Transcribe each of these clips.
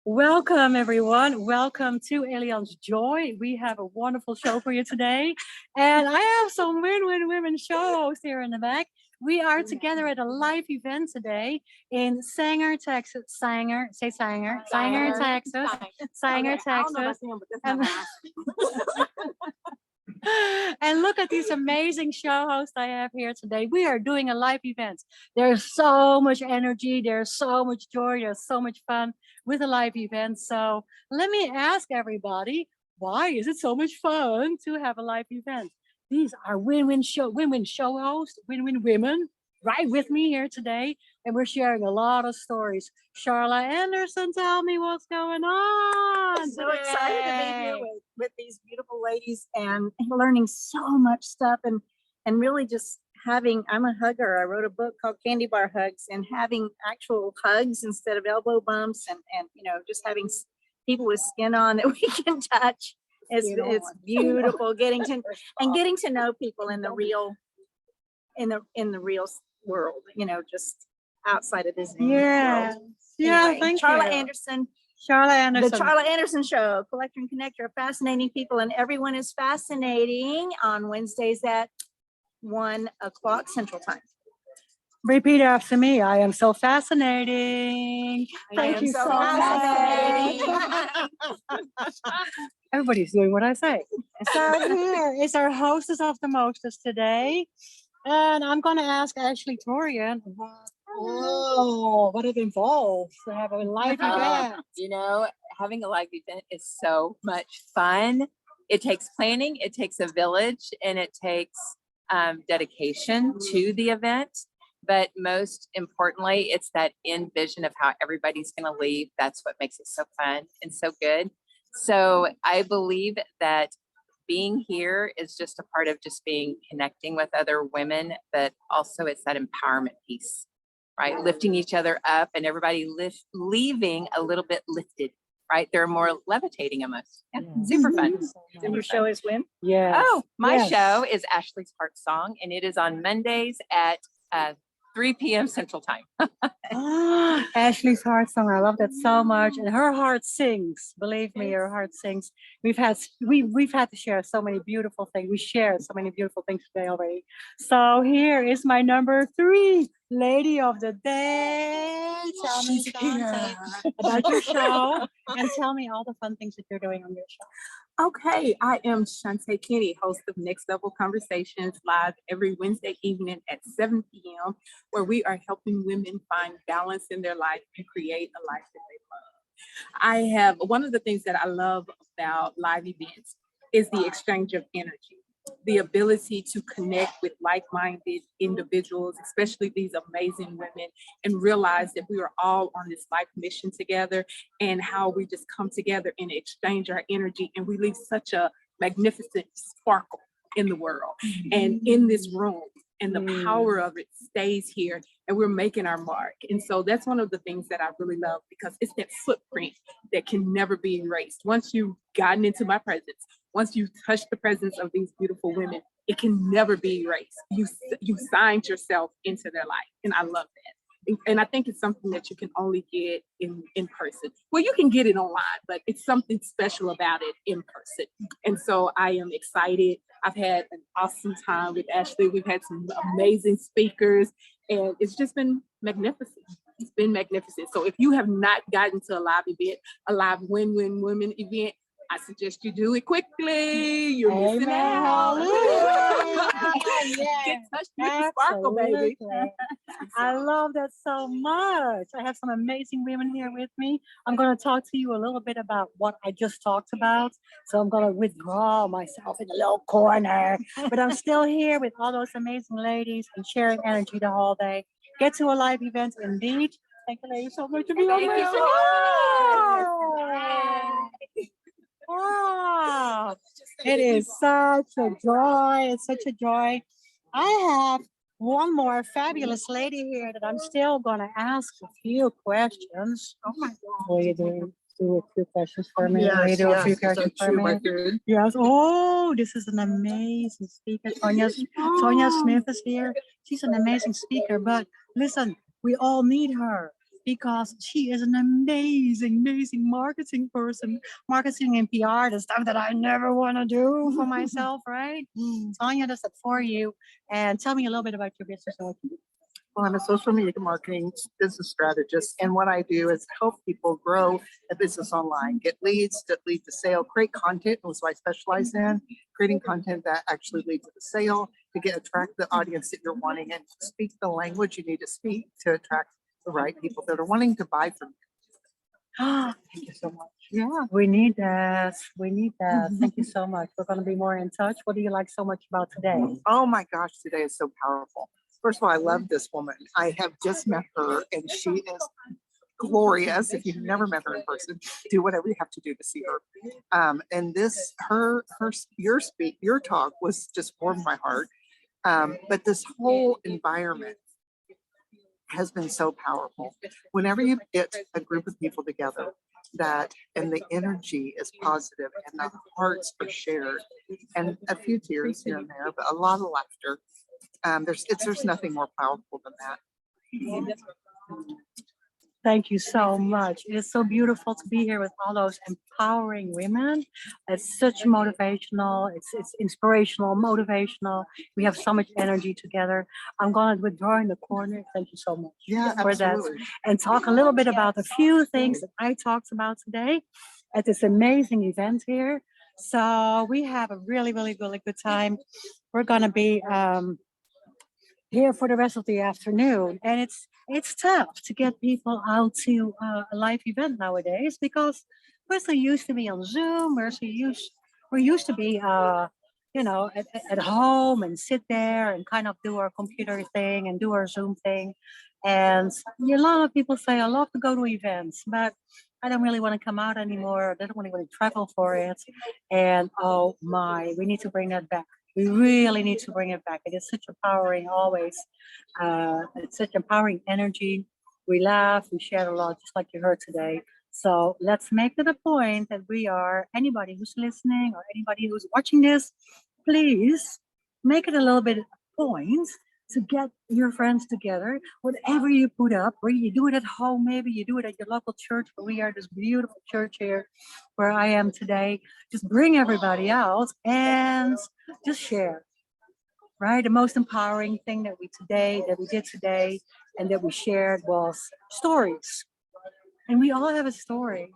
Welcome, everyone. Welcome to Elian's Joy. We have a wonderful show for you today. And I have some win-win women show hosts here in the back. We are together at a live event today in Sanger, Texas. Say Sanger, Texas. Sanger, Texas. And, and look at these amazing show hosts I have here today. We are doing a live event. There's so much energy, there's so much joy, there's so much fun with a live event. So let me ask everybody, why is it so much fun to have a live event? These are win-win show hosts, win-win women, right with me here today, and we're sharing a lot of stories. Charla Anderson, tell me what's going on. I'm so excited to be here with these beautiful ladies and learning so much stuff and really just having, I'm a hugger. I wrote a book called Candy Bar Hugs, and having actual hugs instead of elbow bumps and just having people with skin on that we can touch. It's beautiful getting to know people in the real real world, just outside of this world. Yeah, Anyway, thank Charla you. Anderson. Charla Anderson. The Charla Anderson Show, Collector and Connector of fascinating people, and everyone is fascinating on Wednesdays at 1:00 Central Time. Repeat after me. I am so fascinating. Thank you so much. Everybody's doing what I say. So here is our hostess of the mostest today. And I'm going to ask Ashley Torian what it involves to have a live event. Having a live event is so much fun. It takes planning, it takes a village, and it takes dedication to the event. But most importantly, it's that end vision of how everybody's going to leave. That's what makes it so fun and so good. So I believe that being here is just a part of just connecting with other women, but also it's that empowerment piece, right? Lifting each other up and everybody leaving a little bit lifted, right? They're more levitating almost. Yeah. Super fun. And your show is when? Yeah. Oh, my show is Ashley's Heart Song, and it is on Mondays at 3 p.m. Central Time. Ashley's heart song. I love that so much. And her heart sings. Believe me, her heart sings. We've had to share so many beautiful things. We shared so many beautiful things today already. So here is my number 3 lady of the day. Tell me something about your show and tell me all the fun things that you're doing on your show. Okay, I am Shantae Kenny, host of Next Level Conversations, live every Wednesday evening at 7 p.m., where we are helping women find balance in their life and create a life that they love. One of the things that I love about live events is the exchange of energy, the ability to connect with like-minded individuals, especially these amazing women, and realize that we are all on this life mission together, and how we just come together and exchange our energy, and we leave such a magnificent sparkle in the world and in this room, and the power of it stays here, and we're making our mark. And so that's one of the things that I really love, because it's that footprint that can never be erased. Once you've gotten into my presence, once you touch the presence of these beautiful women, it can never be erased. You signed yourself into their life, and I love that. And I think it's something that you can only get in person. Well, you can get it online, but it's something special about it in person. And so I am excited. I've had an awesome time with Ashley. We've had some amazing speakers, and it's just been magnificent. It's been magnificent. So if you have not gotten to a live event, a live win-win women event, I suggest you do it quickly. You're missing out. Get touched with the sparkle, baby. I love that so much. I have some amazing women here with me. I'm going to talk to you a little bit about what I just talked about. So I'm going to withdraw myself in a little corner. But I'm still here with all those amazing ladies and sharing energy the whole day. Get to a live event indeed. Thank you, ladies, so much for being on my show. Wow, it is such a joy. It's such a joy. I have one more fabulous lady here that I'm still going to ask a few questions. Oh my God. Will you do a few questions for me? Will you do a few questions for me? Yes. Oh, this is an amazing speaker. Tonya Smith is here. She's an amazing speaker, but listen, we all need her. because she is an amazing, amazing marketing person. Marketing and PR, the stuff that I never want to do for myself, right? Tanya does that for you. And tell me a little bit about your business and what you do. Well, I'm a social media marketing business strategist, and what I do is help people grow a business online, get leads that lead to sale, create content. That's what I specialize in, creating content that actually leads to the sale, to attract the audience that you're wanting, and speak the language you need to speak to attract the right people that are wanting to buy from you. Thank you so much. Yeah, we need that. We need that. Thank you so much. We're going to be more in touch. What do you like so much about today? Oh my gosh, today is so powerful. First of all, I love this woman. I have just met her, and she is glorious. If you've never met her in person, do whatever you have to do to see her. And this, your talk was just warmed my heart. But this whole environment has been so powerful. Whenever you get a group of people together and the energy is positive and the hearts are shared, and a few tears here and there, but a lot of laughter. There's nothing more powerful than that. Thank you so much. It is so beautiful to be here with all those empowering women. It's such motivational, it's inspirational, motivational. We have so much energy together. I'm going to withdraw in the corner. Thank you so much for that. And talk a little bit about a few things that I talked about today at this amazing event here. So we have a really, really, really good time. We're going to be here for the rest of the afternoon, and it's tough to get people out to a live event nowadays because we're so used to be on Zoom. We're used to be at home and sit there and kind of do our computer thing and do our Zoom thing. And a lot of people say I love to go to events, but I don't really want to come out anymore. I don't really want to travel for it. And oh my, we need to bring that back. We really need to bring it back. It is such empowering always. It's such empowering energy. We laugh, we share a lot, just like you heard today. So let's make it a point that anybody who's listening or anybody who's watching this, please make it a little bit a point to get your friends together. Whatever you put up, where you do it at home, maybe you do it at your local church, but we are this beautiful church here where I am today. Just bring everybody out and just share, right? The most empowering thing that we did today and that we shared was stories. And we all have a story.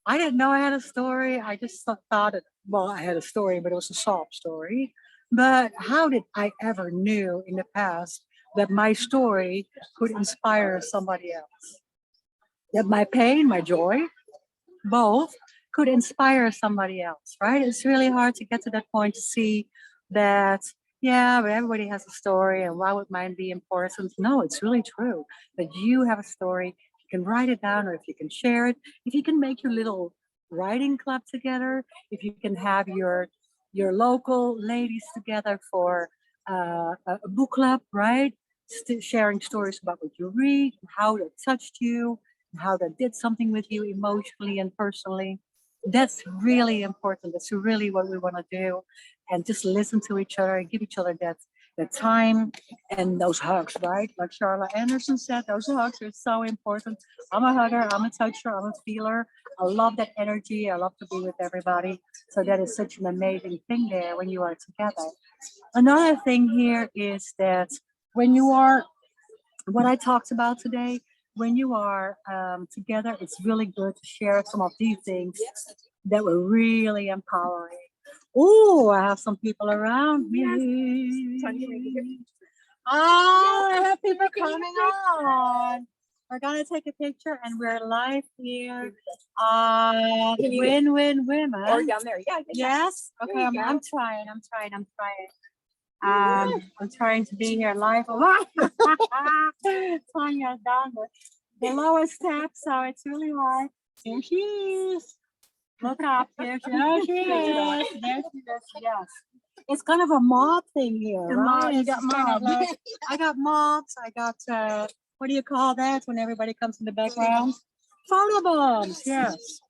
I didn't know I had a story. I just thought I had a story, but it was a sob story. But how did I ever knew in the past that my story could inspire somebody else? That my pain, my joy, both could inspire somebody else, right? It's really hard to get to that point to see that, yeah, but everybody has a story and why would mine be important? No, it's really true that you have a story. You can write it down, or if you can share it, if you can make your little writing club together, if you can have your local ladies together for a book club, right? Sharing stories about what you read, how that touched you, how that did something with you emotionally and personally. That's really important. That's really what we want to do. And just listen to each other and give each other that time and those hugs, right? Like Charlotte Anderson said, those hugs are so important. I'm a hugger, I'm a toucher, I'm a feeler. I love that energy. I love to be with everybody. So that is such an amazing thing there when you are together. Another thing here is that when you are, what I talked about today, when you are together, it's really good to share some of these things that were really empowering. Oh, I have some people around me. Oh, I have people coming on. We're gonna take a picture and we're live here. Win women. Or down there, yeah. Yes. Okay, I'm trying. I'm trying to be here live. Tanya's down the lowest step, so it's really hard. There she is. Look up. There she is. Yes. It's kind of a mob thing here, right? You got mob. I got mobs. I got what do you call that when everybody comes in the background? Photo bombs. Yes.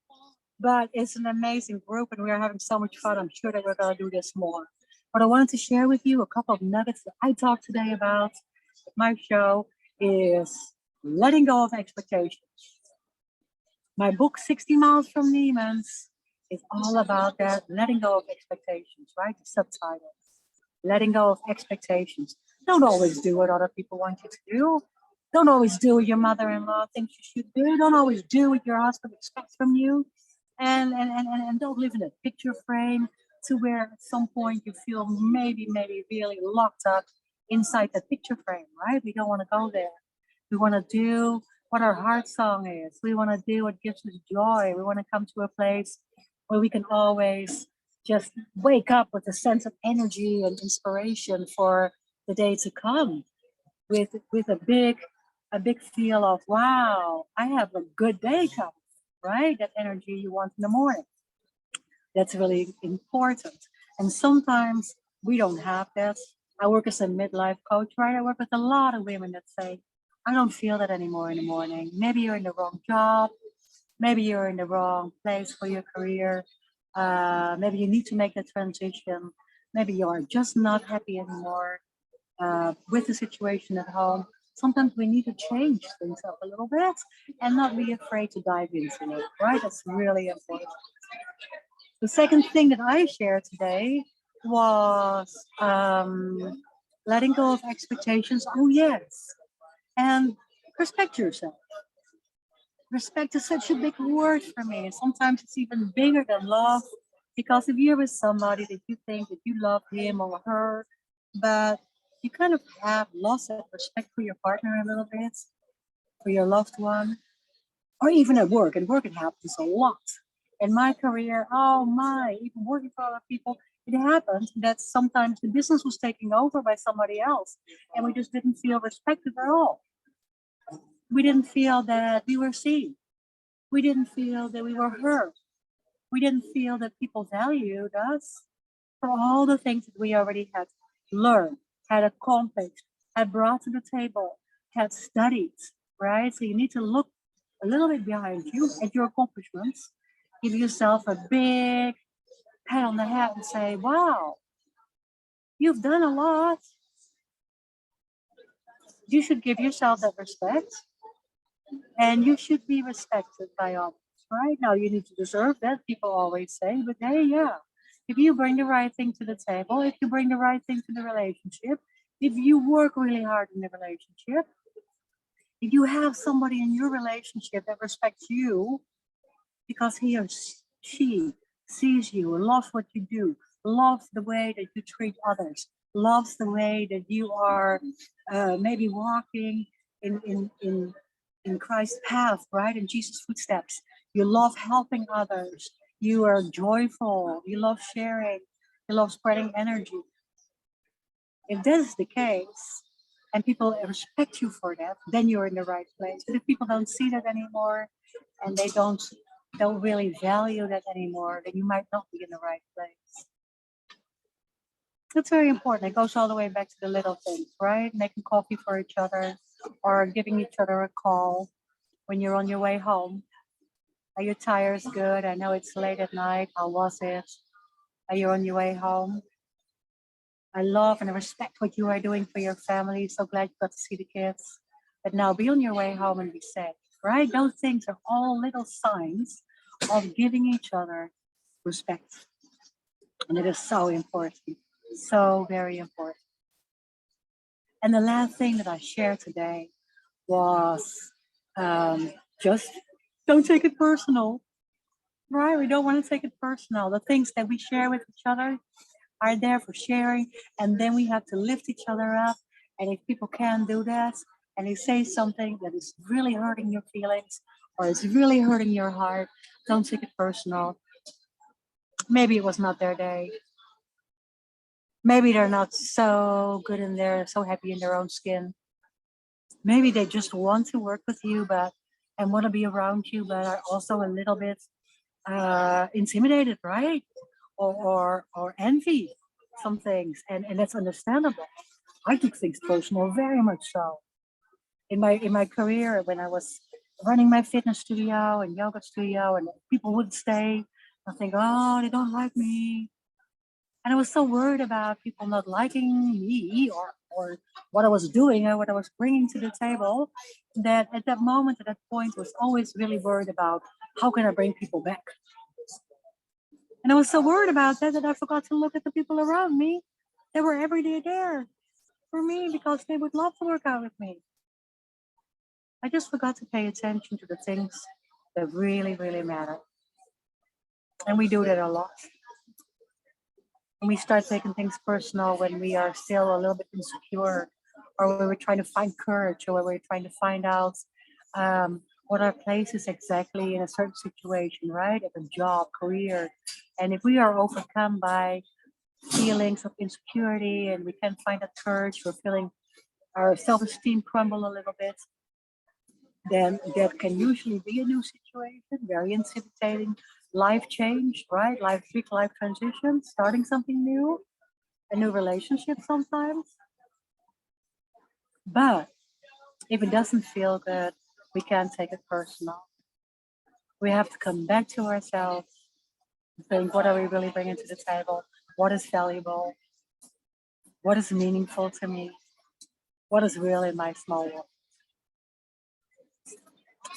But it's an amazing group, and we're having so much fun. I'm sure that we're gonna do this more. But I wanted to share with you a couple of nuggets that I talked today about. My show is letting go of expectations. My book, 60 Miles from Neiman's, is all about that, letting go of expectations, right? The subtitle, letting go of expectations. Don't always do what other people want you to do. Don't always do what your mother-in-law thinks you should do. Don't always do what your husband expects from you. And don't live in a picture frame to where at some point you feel maybe really locked up inside the picture frame, right? We don't want to go there. We want to do what our heart song is. We want to do what gives us joy. We want to come to a place where we can always just wake up with a sense of energy and inspiration for the day to come, with a big feel of, wow, I have a good day coming, right? That energy you want in the morning. That's really important. And sometimes we don't have that. I work as a midlife coach, right? I work with a lot of women that say, I don't feel that anymore in the morning. Maybe you're in the wrong job. Maybe you're in the wrong place for your career. Maybe you need to make the transition. Maybe you are just not happy anymore with the situation at home. Sometimes we need to change things up a little bit and not be afraid to dive into it, right? That's really important. The second thing that I shared today was letting go of expectations. Oh, yes. And respect yourself. Respect is such a big word for me. Sometimes it's even bigger than love, because if you're with somebody that you think that you love him or her, but you kind of have lost that respect for your partner a little bit, for your loved one, or even at work. At work, it happens a lot. In my career, oh my, even working for other people, it happened that sometimes the business was taken over by somebody else, and we just didn't feel respected at all. We didn't feel that we were seen. We didn't feel that we were heard. We didn't feel that people valued us for all the things that we already had learned, had accomplished, had brought to the table, had studied, right? So you need to look a little bit behind you at your accomplishments, give yourself a big pat on the head and say, wow, you've done a lot. You should give yourself that respect, and you should be respected by others, right? Now, you need to deserve that, people always say, but hey, yeah, if you bring the right thing to the table, if you bring the right thing to the relationship, if you work really hard in the relationship, if you have somebody in your relationship that respects you because he or she sees you, loves what you do, loves the way that you treat others, loves the way that you are maybe walking in Christ's path, right? In Jesus' footsteps. You love helping others. You are joyful. You love sharing. You love spreading energy. If this is the case, and people respect you for that, then you're in the right place. But if people don't see that anymore, and they don't really value that anymore, then you might not be in the right place. That's very important. It goes all the way back to the little things, right? Making coffee for each other, or giving each other a call when you're on your way home. Are your tires good? I know it's late at night. How was it? Are you on your way home? I love and I respect what you are doing for your family. So glad you got to see the kids. But now be on your way home and be safe, right? Those things are all little signs of giving each other respect. And it is so important, so very important. And the last thing that I shared today was just don't take it personal, right? We don't want to take it personal. The things that we share with each other are there for sharing, and then we have to lift each other up. And if people can't do that, and they say something that is really hurting your feelings or is really hurting your heart, don't take it personal. Maybe it was not their day. Maybe they're not so good in there, so happy in their own skin. Maybe they just want to work with you, and want to be around you, but are also a little bit intimidated, right? Or envy some things, and that's understandable. I took things personal, very much so. In my career, when I was running my fitness studio and yoga studio, and people would stay, I think, oh, they don't like me. And I was so worried about people not liking me or what I was doing or what I was bringing to the table, that at that moment, at that point, was always really worried about how can I bring people back. And I was so worried about that I forgot to look at the people around me. They were every day there for me because they would love to work out with me. I just forgot to pay attention to the things that really, really matter. And we do that a lot. And we start taking things personal when we are still a little bit insecure, or when we're trying to find courage, or when we're trying to find out what our place is exactly in a certain situation, right? At a job, career. And if we are overcome by feelings of insecurity and we can't find that courage, we're feeling our self-esteem crumble a little bit, then that can usually be a new situation, very intimidating, life change, right? Big life transition, starting something new, a new relationship sometimes. But if it doesn't feel good, we can't take it personal. We have to come back to ourselves, think, what are we really bringing to the table? What is valuable? What is meaningful to me? What is really my small world?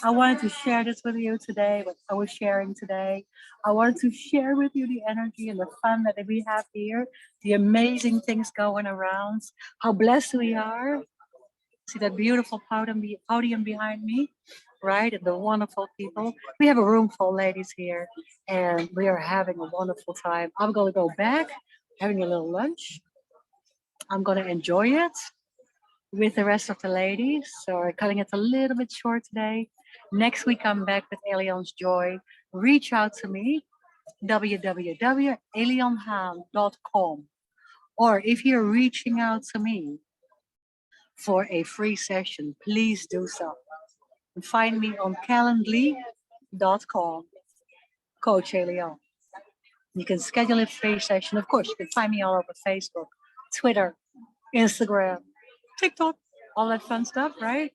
I wanted to share this with you today, what I was sharing today. I wanted to share with you the energy and the fun that we have here, the amazing things going around, how blessed we are. See that beautiful podium behind me, right? And the wonderful people. We have a room full of ladies here, and we are having a wonderful time. I'm going to go back, having a little lunch. I'm going to enjoy it with the rest of the ladies. So we're cutting it a little bit short today. Next week, I'm back with Elian's Joy. Reach out to me, www.elianhaan.com. Or if you're reaching out to me for a free session, please do so. And find me on calendly.com, Coach Elian. You can schedule a free session. Of course, you can find me all over Facebook, Twitter, Instagram, TikTok, all that fun stuff, right?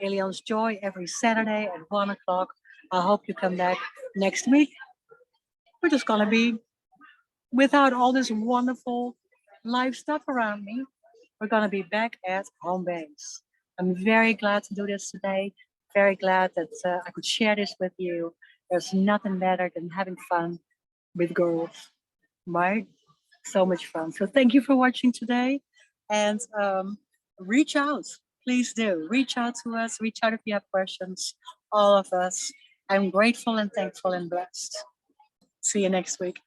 Elian's Joy every Saturday at 1 o'clock. I hope you come back next week. We're just gonna be without all this wonderful live stuff around me. We're gonna be back at home base. I'm very glad to do this today. Very glad that I could share this with you. There's nothing better than having fun with girls, right? So much fun. So thank you for watching today, and reach out. Please do reach out to us. Reach out if you have questions. All of us. I'm grateful and thankful and blessed. See you next week.